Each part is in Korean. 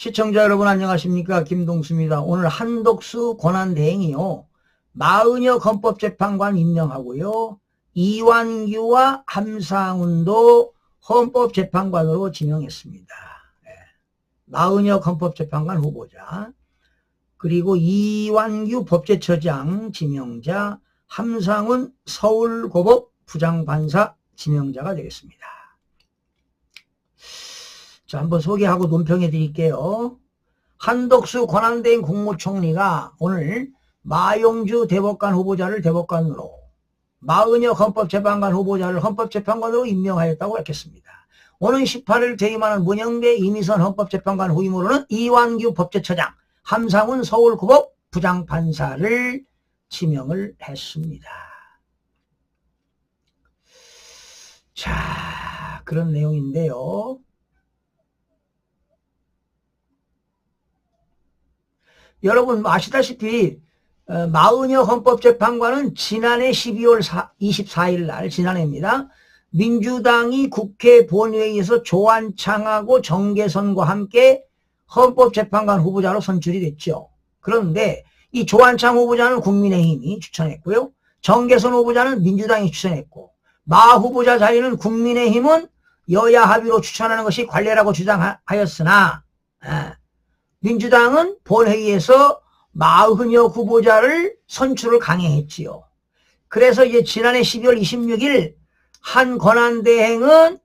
시청자 여러분 안녕하십니까, 김동수입니다. 오늘 한덕수 권한대행이요, 마은혁 헌법재판관 임명하고요, 이완규와 함상훈도 헌법재판관으로 지명했습니다. 마은혁 헌법재판관 후보자, 그리고 이완규 법제처장 지명자, 함상훈 서울고법 부장판사 지명자가 되겠습니다. 자, 한번 소개하고 논평해 드릴게요. 한덕수 권한대행 국무총리가 오늘 마용주 대법관 후보자를 대법관으로, 마은혁 헌법재판관 후보자를 헌법재판관으로 임명하였다고 밝혔습니다. 오는 18일 퇴임하는 문영배 이미선 헌법재판관 후임으로는 이완규 법제처장, 함상훈 서울고법 부장판사를 지명을 했습니다. 자, 그런 내용인데요. 여러분 아시다시피 마은혁 헌법재판관은 지난해 12월 24일 날, 지난해입니다, 민주당이 국회 본회의에서 조한창하고 정계선과 함께 헌법재판관 후보자로 선출이 됐죠. 그런데 이 조한창 후보자는 국민의힘이 추천했고요, 정계선 후보자는 민주당이 추천했고, 마 후보자 자리는 국민의힘은 여야 합의로 추천하는 것이 관례라고 주장하였으나 민주당은 본회의에서 마은혁 후보자를 선출을 강행했지요. 그래서 이제 지난해 12월 26일 한 권한대행은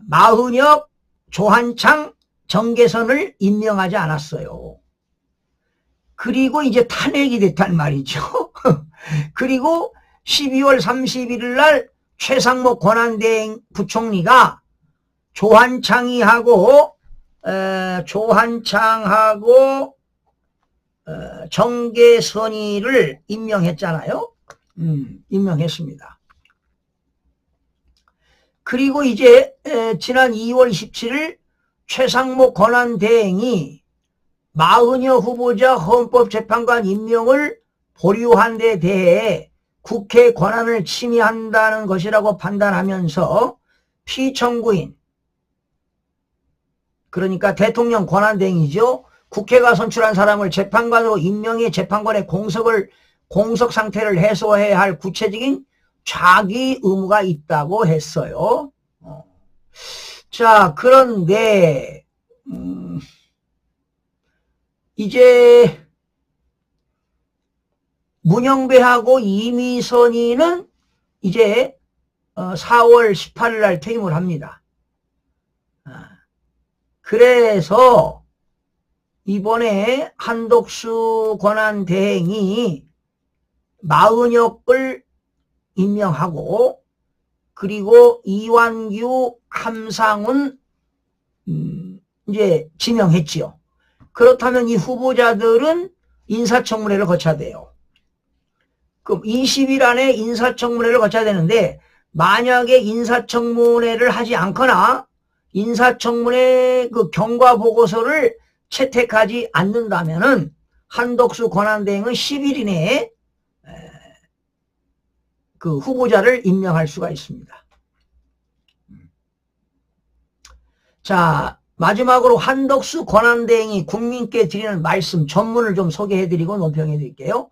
마은혁, 조한창, 정계선을 임명하지 않았어요. 그리고 이제 탄핵이 됐단 말이죠. 그리고 12월 31일 날 최상목 권한대행 부총리가 조한창하고 정계선이를 임명했잖아요. 임명했습니다. 그리고 이제 지난 2월 27일 최상목 권한대행이 마은혁 후보자 헌법재판관 임명을 보류한 데 대해 국회 권한을 침해한다는 것이라고 판단하면서 피청구인, 그러니까 대통령 권한대행이죠, 국회가 선출한 사람을 재판관으로 임명해 재판관의 공석 상태를 해소해야 할 구체적인 자기 의무가 있다고 했어요. 자, 그런데 이제 문영배하고 이미선이는 이제 4월 18일 날 퇴임을 합니다. 그래서 이번에 한덕수 권한대행이 마은혁을 임명하고, 그리고 이완규, 함상훈 이제 지명했지요. 그렇다면 이 후보자들은 인사청문회를 거쳐야 돼요. 그럼 20일 안에 인사청문회를 거쳐야 되는데, 만약에 인사청문회를 하지 않거나 인사청문회 그 경과보고서를 채택하지 않는다면은 한덕수 권한대행은 10일 이내에 그 후보자를 임명할 수가 있습니다. 자, 마지막으로 한덕수 권한대행이 국민께 드리는 말씀, 전문을 좀 소개해드리고 논평해드릴게요.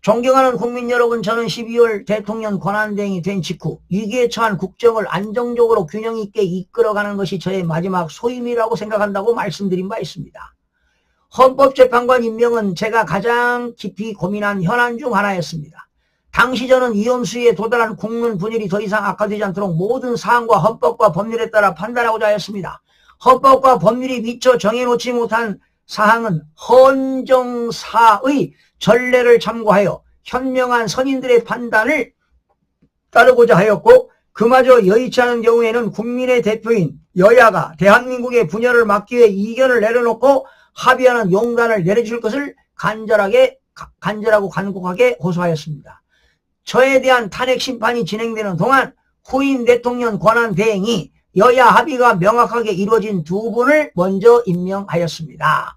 존경하는 국민 여러분, 저는 12월 대통령 권한대행이 된 직후 위기에 처한 국정을 안정적으로 균형 있게 이끌어가는 것이 저의 마지막 소임이라고 생각한다고 말씀드린 바 있습니다. 헌법재판관 임명은 제가 가장 깊이 고민한 현안 중 하나였습니다. 당시 저는 위험수위에 도달한 국론 분열이 더 이상 악화되지 않도록 모든 사안과 헌법과 법률에 따라 판단하고자 하였습니다. 헌법과 법률이 미처 정해놓지 못한 사항은 헌정사의 전례를 참고하여 현명한 선인들의 판단을 따르고자 하였고, 그마저 여의치 않은 경우에는 국민의 대표인 여야가 대한민국의 분열을 막기 위해 이견을 내려놓고 합의하는 용단을 내려줄 것을 간절하고 간곡하게 호소하였습니다. 저에 대한 탄핵 심판이 진행되는 동안 후임 대통령 권한대행이 여야 합의가 명확하게 이루어진 두 분을 먼저 임명하였습니다.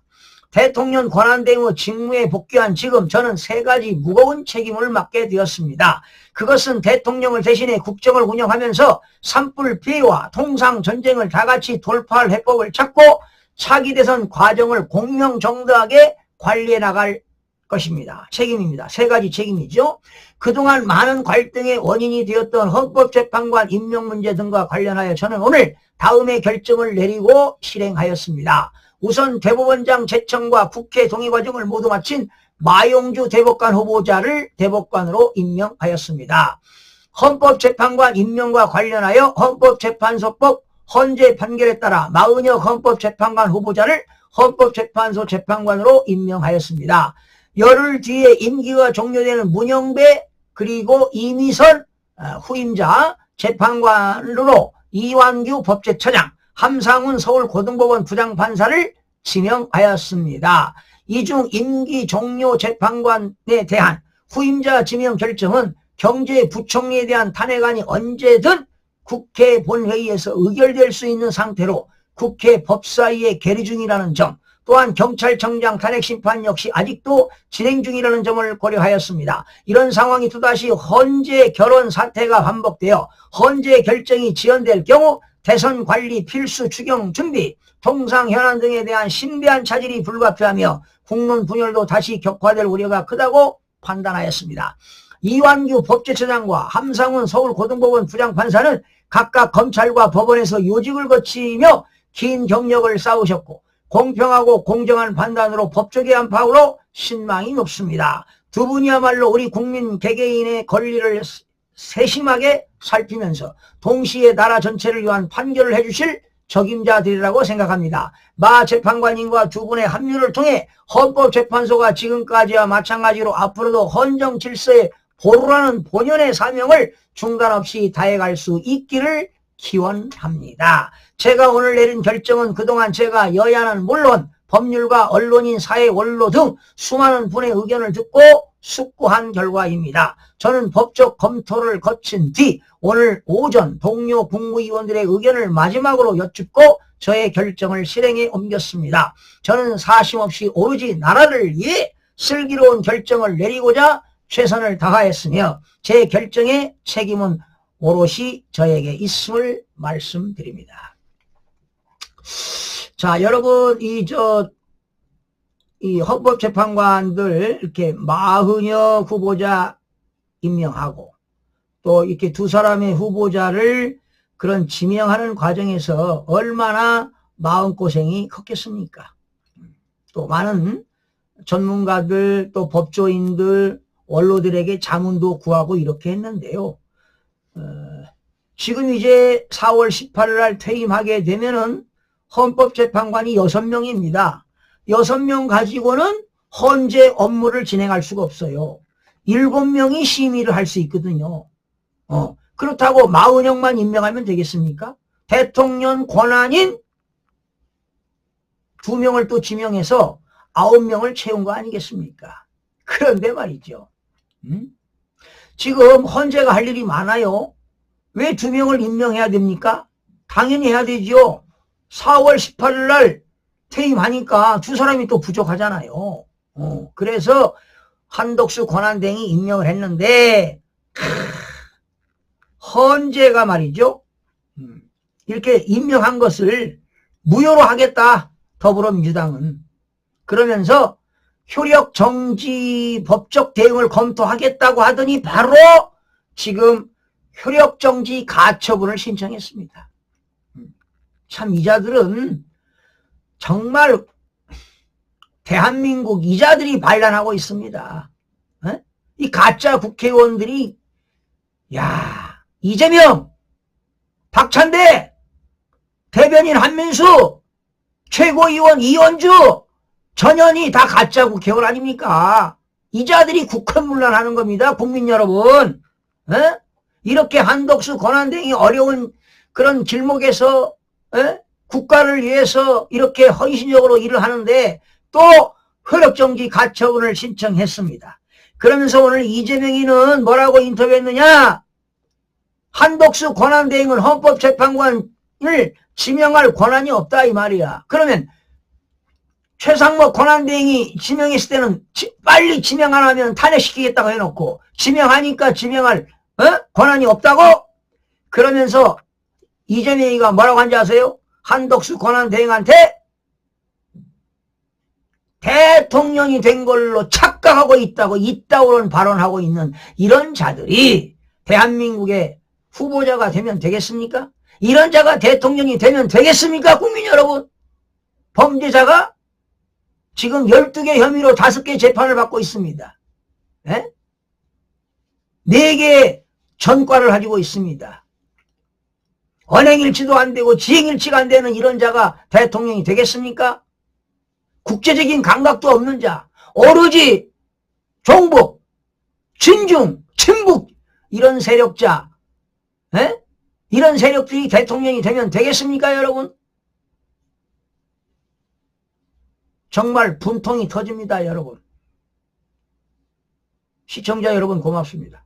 대통령 권한대행의 직무에 복귀한 지금 저는 세 가지 무거운 책임을 맡게 되었습니다. 그것은 대통령을 대신해 국정을 운영하면서 산불 피해와 통상 전쟁을 다같이 돌파할 해법을 찾고 차기 대선 과정을 공명정당하게 관리해 나갈 것입니다. 책임입니다. 세 가지 책임이죠. 그동안 많은 갈등의 원인이 되었던 헌법재판관 임명 문제 등과 관련하여 저는 오늘 다음의 결정을 내리고 실행하였습니다. 우선 대법원장 제청과 국회 동의 과정을 모두 마친 마용주 대법관 후보자를 대법관으로 임명하였습니다. 헌법재판관 임명과 관련하여 헌법재판소법 헌재 판결에 따라 마은혁 헌법재판관 후보자를 헌법재판소 재판관으로 임명하였습니다. 열흘 뒤에 임기가 종료되는 문영배 그리고 이미선 후임자 재판관으로 이완규 법제처장, 함상훈 서울고등법원 부장판사를 지명하였습니다. 이 중 임기 종료 재판관에 대한 후임자 지명 결정은 경제부총리에 대한 탄핵안이 언제든 국회 본회의에서 의결될 수 있는 상태로 국회 법사위에 계류 중이라는 점, 또한 경찰청장 탄핵심판 역시 아직도 진행 중이라는 점을 고려하였습니다. 이런 상황이 또다시 헌재 결원 사태가 반복되어 헌재 결정이 지연될 경우 대선 관리 필수 추경 준비, 통상 현안 등에 대한 심대한 차질이 불가피하며 국론 분열도 다시 격화될 우려가 크다고 판단하였습니다. 이완규 법제처장과 함상훈 서울고등법원 부장판사는 각각 검찰과 법원에서 요직을 거치며 긴 경력을 쌓으셨고 공평하고 공정한 판단으로 법조계 안팎으로 신망이 높습니다. 두 분이야말로 우리 국민 개개인의 권리를 세심하게 살피면서 동시에 나라 전체를 위한 판결을 해주실 적임자들이라고 생각합니다. 마 재판관님과 두 분의 합류를 통해 헌법재판소가 지금까지와 마찬가지로 앞으로도 헌정 질서에 보루라는 본연의 사명을 중단 없이 다해갈 수 있기를 기원합니다. 제가 오늘 내린 결정은 그동안 제가 여야는 물론 법률가 언론인 사회 원로 등 수많은 분의 의견을 듣고 숙고한 결과입니다. 저는 법적 검토를 거친 뒤 오늘 오전 동료 국무위원들의 의견을 마지막으로 여쭙고 저의 결정을 실행에 옮겼습니다. 저는 사심없이 오로지 나라를 위해 슬기로운 결정을 내리고자 최선을 다하였으며 제 결정의 책임은 오롯이 저에게 있음을 말씀드립니다. 자, 여러분, 이 헌법재판관들 이렇게 마은혁 후보자 임명하고 또 이렇게 두 사람의 후보자를 그런 지명하는 과정에서 얼마나 마음고생이 컸겠습니까? 또 많은 전문가들 또 법조인들 원로들에게 자문도 구하고 이렇게 했는데요. 지금 이제 4월 18일 날 퇴임하게 되면은 헌법재판관이 6명입니다. 6명 가지고는 헌재 업무를 진행할 수가 없어요. 7명이 심의를 할 수 있거든요. 그렇다고 마은혁만 임명하면 되겠습니까? 대통령 권한인 2명을 또 지명해서 9명을 채운 거 아니겠습니까? 그런데 말이죠. 지금 헌재가 할 일이 많아요. 왜 2명을 임명해야 됩니까? 당연히 해야 되죠. 4월 18일 날 퇴임하니까 두 사람이 또 부족하잖아요. 그래서 한덕수 권한대행이 임명을 했는데 헌재가 말이죠. 이렇게 임명한 것을 무효로 하겠다. 더불어민주당은. 그러면서 효력정지 법적 대응을 검토하겠다고 하더니 바로 지금 효력정지 가처분을 신청했습니다. 참 이자들은 정말 대한민국 이자들이 반란하고 있습니다. 이 가짜 국회의원들이 야 이재명, 박찬대, 대변인 한민수, 최고위원 이현주 전현희 다 가짜 국회의원 아닙니까? 이자들이 국회문란하는 겁니다. 국민 여러분. 이렇게 한덕수 권한대행이 어려운 그런 길목에서 국가를 위해서 이렇게 헌신적으로 일을 하는데 또 효력정지 가처분을 신청했습니다. 그러면서 오늘 이재명이는 뭐라고 인터뷰했느냐? 한덕수 권한대행은 헌법재판관을 지명할 권한이 없다 이 말이야. 그러면 최상목 권한대행이 지명했을 때는 빨리 지명 안 하면 탄핵시키겠다고 해놓고 지명하니까 지명할 권한이 없다고? 그러면서 이재명이가 뭐라고 한지 아세요? 한덕수 권한대행한테 대통령이 된 걸로 착각하고 있다고 이따오른 발언하고 있는 이런 자들이 대한민국의 후보자가 되면 되겠습니까? 이런 자가 대통령이 되면 되겠습니까? 국민 여러분, 범죄자가 지금 12개 혐의로 5개 재판을 받고 있습니다. 에? 4개의 전과를 가지고 있습니다. 언행일치도 안 되고 지행일치가 안 되는 이런 자가 대통령이 되겠습니까? 국제적인 감각도 없는 자, 오로지 종북, 친중, 친북 이런 세력자, 에? 이런 세력들이 대통령이 되면 되겠습니까, 여러분? 정말 분통이 터집니다, 여러분. 시청자 여러분 고맙습니다.